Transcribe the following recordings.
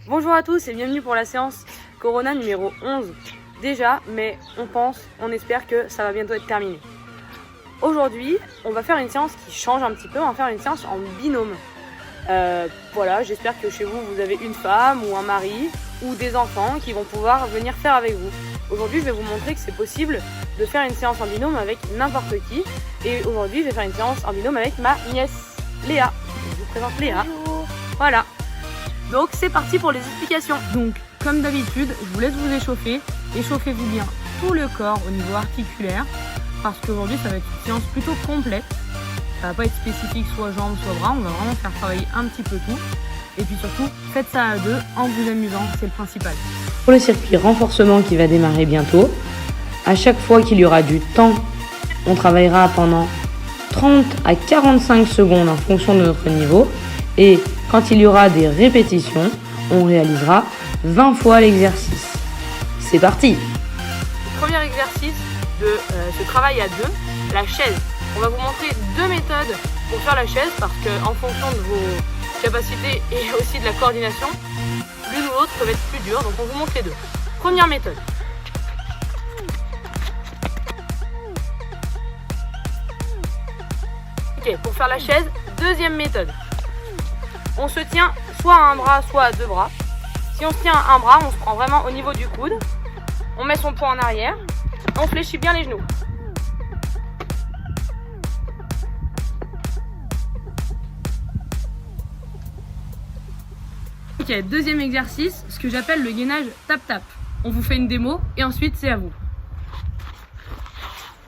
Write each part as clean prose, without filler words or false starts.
Bonjour à tous et bienvenue pour la séance Corona numéro 11 déjà, mais on espère que ça va bientôt être terminé. Aujourd'hui, on va faire une séance qui change un petit peu, on va faire une séance en binôme. Voilà, j'espère que chez vous, vous avez une femme ou un mari ou des enfants qui vont pouvoir venir faire avec vous. Aujourd'hui, je vais vous montrer que c'est possible de faire une séance en binôme avec n'importe qui. Et aujourd'hui, je vais faire une séance en binôme avec ma nièce Léa. Je vous présente Léa. Bonjour. Voilà. Donc c'est parti pour les explications. Donc comme d'habitude, je vous laisse vous échauffer. Échauffez-vous bien tout le corps au niveau articulaire. Parce qu'aujourd'hui, ça va être une séance plutôt complète. Ça va pas être spécifique soit jambes, soit bras. On va vraiment faire travailler un petit peu tout. Et puis surtout, faites ça à deux en vous amusant, c'est le principal. Pour le circuit renforcement qui va démarrer bientôt, à chaque fois qu'il y aura du temps, on travaillera pendant 30 à 45 secondes en fonction de notre niveau. Et quand il y aura des répétitions, on réalisera 20 fois l'exercice. C'est parti! Premier exercice de ce travail à deux, la chaise. On va vous montrer deux méthodes pour faire la chaise parce qu'en fonction de vos capacités et aussi de la coordination, l'une ou l'autre peuvent être plus dures, donc on vous montre les deux. Première méthode. Ok, pour faire la chaise, deuxième méthode. On se tient soit à un bras, soit à deux bras. Si on se tient à un bras, on se prend vraiment au niveau du coude. On met son poing en arrière. On fléchit bien les genoux. Ok, deuxième exercice, ce que j'appelle le gainage tap-tap. On vous fait une démo et ensuite c'est à vous.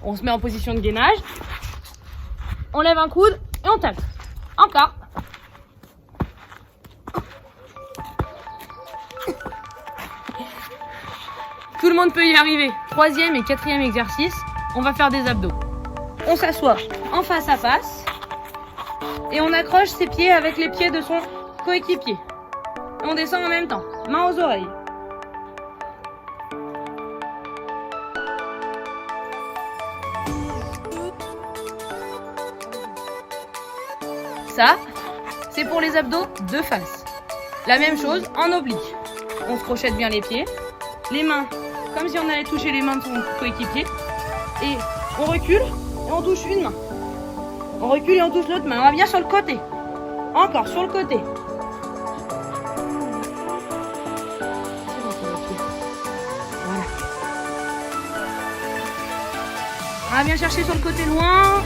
On se met en position de gainage. On lève un coude et on tape. Encore. Tout le monde peut y arriver. Troisième et quatrième exercice, on va faire des abdos. On s'assoit en face à face et on accroche ses pieds avec les pieds de son coéquipier. Et on descend en même temps, main aux oreilles. Ça, c'est pour les abdos de face. La même chose en oblique. On se crochette bien les pieds, les mains comme si on allait toucher les mains de son coéquipier. Et on recule et on touche une main. On recule et on touche l'autre main. On revient sur le côté. Encore sur le côté. Voilà. On va bien chercher sur le côté loin.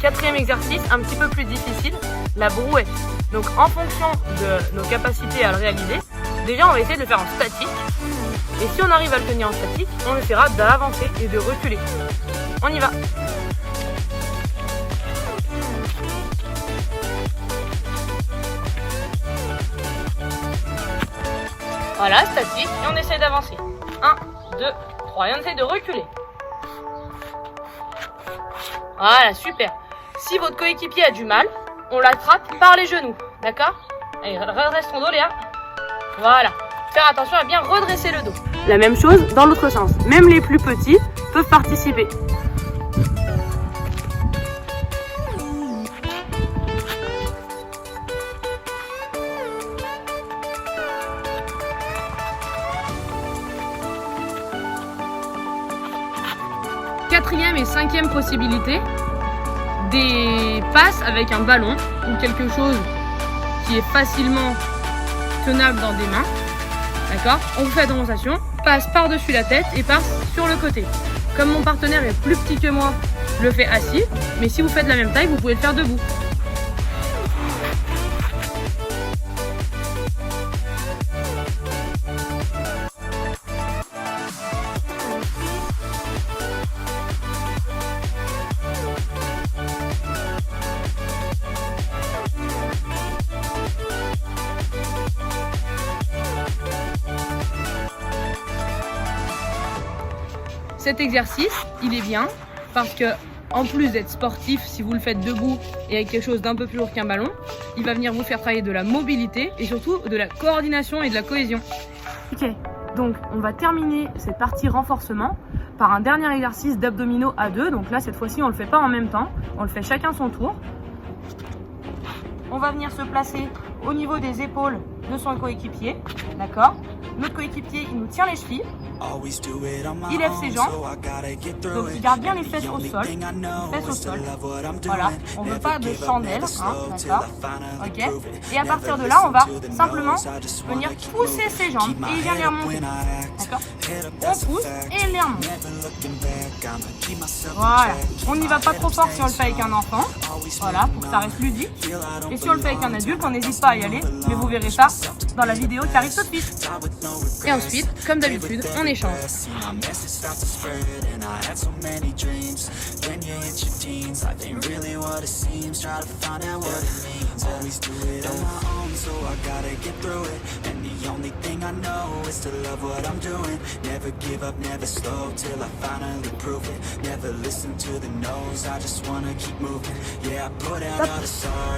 Quatrième exercice, un petit peu plus difficile, la brouette. Donc en fonction de nos capacités à le réaliser, déjà on va essayer de le faire en statique. Et si on arrive à le tenir en statique, on essaiera d'avancer et de reculer. On y va. Voilà, statique, et on essaie d'avancer. 1, 2, 3, et on essaie de reculer. Voilà, super. Si votre coéquipier a du mal, on l'attrape par les genoux, d'accord? Allez, redresse ton dos, Léa. Voilà. Faire attention à bien redresser le dos. La même chose dans l'autre sens. Même les plus petits peuvent participer. Quatrième et cinquième possibilité, des passes avec un ballon ou quelque chose qui est facilement tenable dans des mains. D'accord? On vous fait la démonstration, passe par-dessus la tête et passe sur le côté. Comme mon partenaire est plus petit que moi, je le fais assis, mais si vous faites la même taille, vous pouvez le faire debout. Cet exercice, il est bien parce que en plus d'être sportif, si vous le faites debout et avec quelque chose d'un peu plus lourd qu'un ballon, il va venir vous faire travailler de la mobilité et surtout de la coordination et de la cohésion. Ok, donc on va terminer cette partie renforcement par un dernier exercice d'abdominaux à deux. Donc là, cette fois-ci, on le fait pas en même temps, on le fait chacun son tour. on va venir se placer au niveau des épaules de son coéquipier, d'accord? Notre coéquipier, il nous tient les chevilles, il lève ses jambes, donc il garde bien les fesses au sol, Voilà, on ne veut pas de chandelle, hein, d'accord? Ok. Et à partir de là, on va simplement venir pousser ses jambes et il vient les remonter, d'accord? On pousse et il les remonte. Voilà, on n'y va pas trop fort si on le fait avec un enfant, voilà, pour que ça reste ludique. Et si on le fait avec un adulte, on n'hésite pas à y aller, mais vous verrez ça dans la vidéo qui arrive tout de suite. Et ensuite, comme d'habitude, on échange.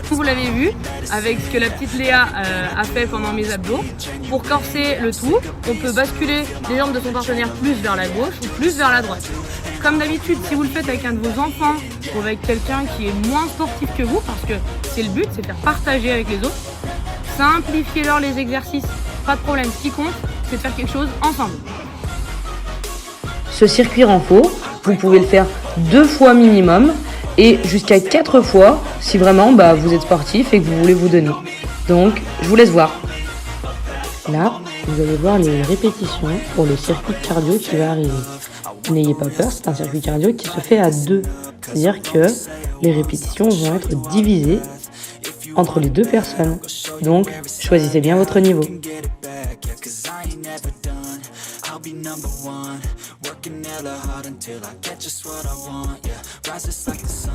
Vous l'avez vu, avec ce que la petite Léa a fait pendant mes abdos, pour corser le tout, on peut basculer les jambes de son partenaire plus vers la gauche ou plus vers la droite. Comme d'habitude, si vous le faites avec un de vos enfants ou avec quelqu'un qui est moins sportif que vous, parce que c'est le but, c'est de faire partager avec les autres, simplifiez-leur les exercices, pas de problème. Ce qui compte, c'est de faire quelque chose ensemble. Ce circuit renfort, vous pouvez le faire 2 fois minimum et jusqu'à 4 fois si vraiment vous êtes sportif et que vous voulez vous donner. Donc, je vous laisse voir. Là, vous allez voir les répétitions pour le circuit cardio qui va arriver. N'ayez pas peur, c'est un circuit cardio qui se fait à 2. C'est-à-dire que les répétitions vont être divisées entre les 2 personnes. Donc, choisissez bien votre niveau.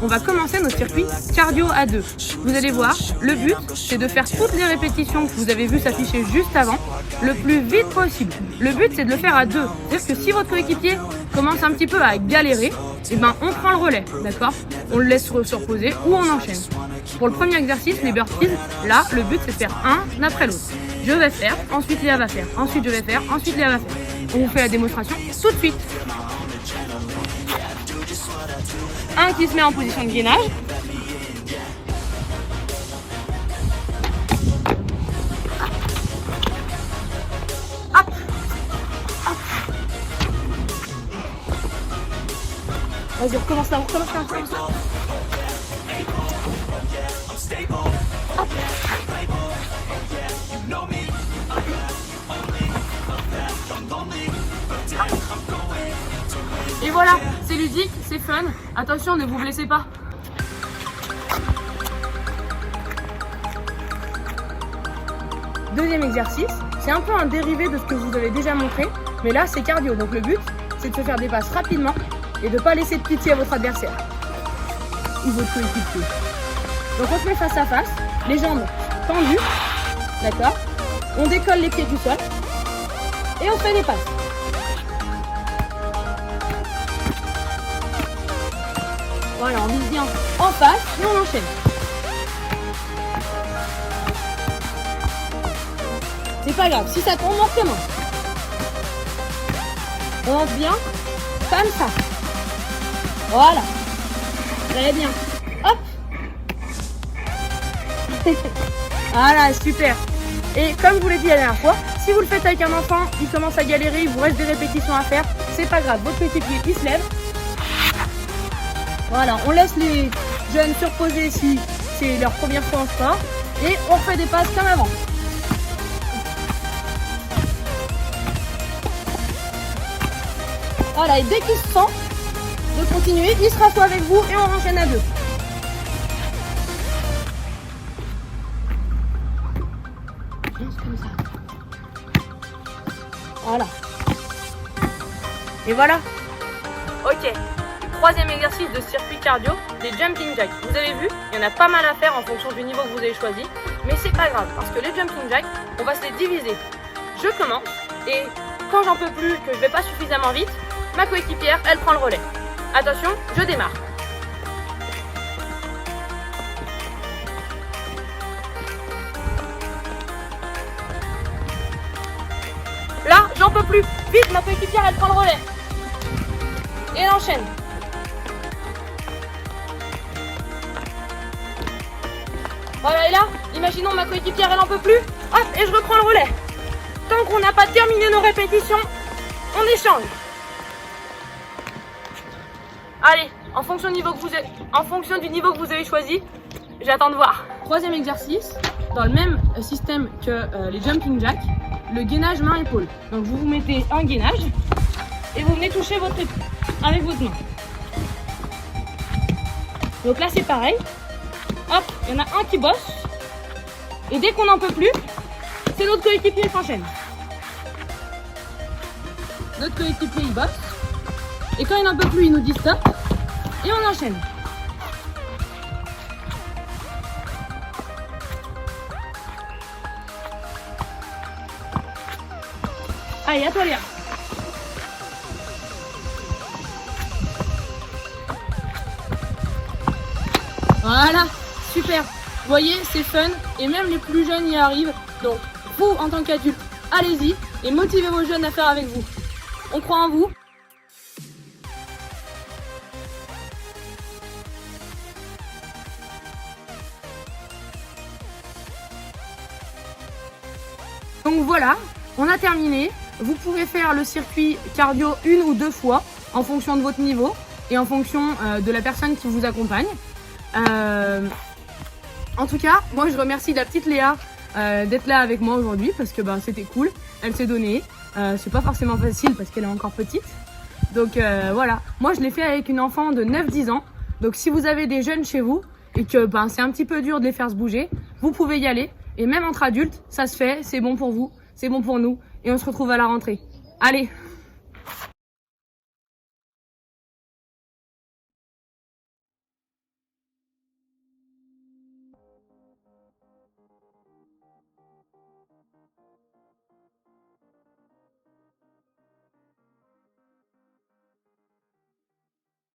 On va commencer notre circuit cardio à 2. Vous allez voir, le but, c'est de faire toutes les répétitions que vous avez vues s'afficher juste avant, le plus vite possible. Le but, c'est de le faire à 2. C'est-à-dire que si votre coéquipier commence un petit peu à galérer, on prend le relais, d'accord? On le laisse se reposer ou on enchaîne. Pour le premier exercice, les burpees, là, le but, c'est de faire un après l'autre. Je vais faire, ensuite Léa va faire, ensuite je vais faire, ensuite Léa va faire. On vous fait la démonstration tout de suite. Un qui se met en position de gainage. Hop. Hop. Vas-y, on recommence là, on recommence là, on recommence là. Hop. Et voilà, c'est ludique, c'est fun. Attention, ne vous blessez pas. Deuxième exercice, c'est un peu un dérivé de ce que je vous avais déjà montré, mais là c'est cardio. Donc le but, c'est de se faire des passes rapidement et de ne pas laisser de pitié à votre adversaire ou votre coéquipier. Donc on se met face à face, les jambes tendues, d'accord? On décolle les pieds du sol et on fait des passes. Voilà, on vise bien en face et on enchaîne. C'est pas grave, si ça tombe, on recommence. On lance bien, comme ça. Voilà. Très bien. Hop. Voilà, super. Et comme je vous l'ai dit la dernière fois, si vous le faites avec un enfant, il commence à galérer, il vous reste des répétitions à faire, c'est pas grave, votre coéquipier il se lève. Voilà, on laisse les jeunes se reposer si c'est leur première fois en sport et on fait des passes comme avant. Voilà, et dès qu'il se sent de continuer, il se rassoit avec vous et on enchaîne à 2. Comme ça. Voilà. Et voilà. Ok. Troisième exercice de circuit cardio, les jumping jacks. Vous avez vu, il y en a pas mal à faire en fonction du niveau que vous avez choisi, mais c'est pas grave parce que les jumping jacks, on va se les diviser. Je commence et quand j'en peux plus, que je vais pas suffisamment vite, ma coéquipière, elle prend le relais. Attention, je démarre. Là, j'en peux plus. Vite, ma coéquipière, elle prend le relais. Et elle enchaîne. Voilà, et là, imaginons ma coéquipière, elle en peut plus. Hop, et je reprends le relais. Tant qu'on n'a pas terminé nos répétitions, on échange. Allez, en fonction du niveau que vous avez choisi, j'attends de voir. Troisième exercice, dans le même système que les jumping jacks, le gainage main-épaule. Donc vous vous mettez un gainage et vous venez toucher votre épaule avec votre main. Donc là c'est pareil. Hop, il y en a un qui bosse. Et dès qu'on n'en peut plus, c'est notre coéquipier qui s'enchaîne. Notre coéquipier il bosse. Et quand il n'en peut plus, il nous dit stop. Et on enchaîne. Allez, à toi Léa. Voilà, super. Vous voyez, c'est fun et même les plus jeunes y arrivent. Donc, vous, en tant qu'adulte, allez-y et motivez vos jeunes à faire avec vous. On croit en vous. Donc voilà, on a terminé. Vous pouvez faire le circuit cardio 1 ou 2 fois en fonction de votre niveau et en fonction de la personne qui vous accompagne. En tout cas, moi je remercie la petite Léa d'être là avec moi aujourd'hui parce que c'était cool. Elle s'est donnée. C'est pas forcément facile parce qu'elle est encore petite. Donc voilà, moi je l'ai fait avec une enfant de 9-10 ans. Donc si vous avez des jeunes chez vous et que c'est un petit peu dur de les faire se bouger, vous pouvez y aller. Et même entre adultes, ça se fait, c'est bon pour vous, c'est bon pour nous. Et on se retrouve à la rentrée. Allez!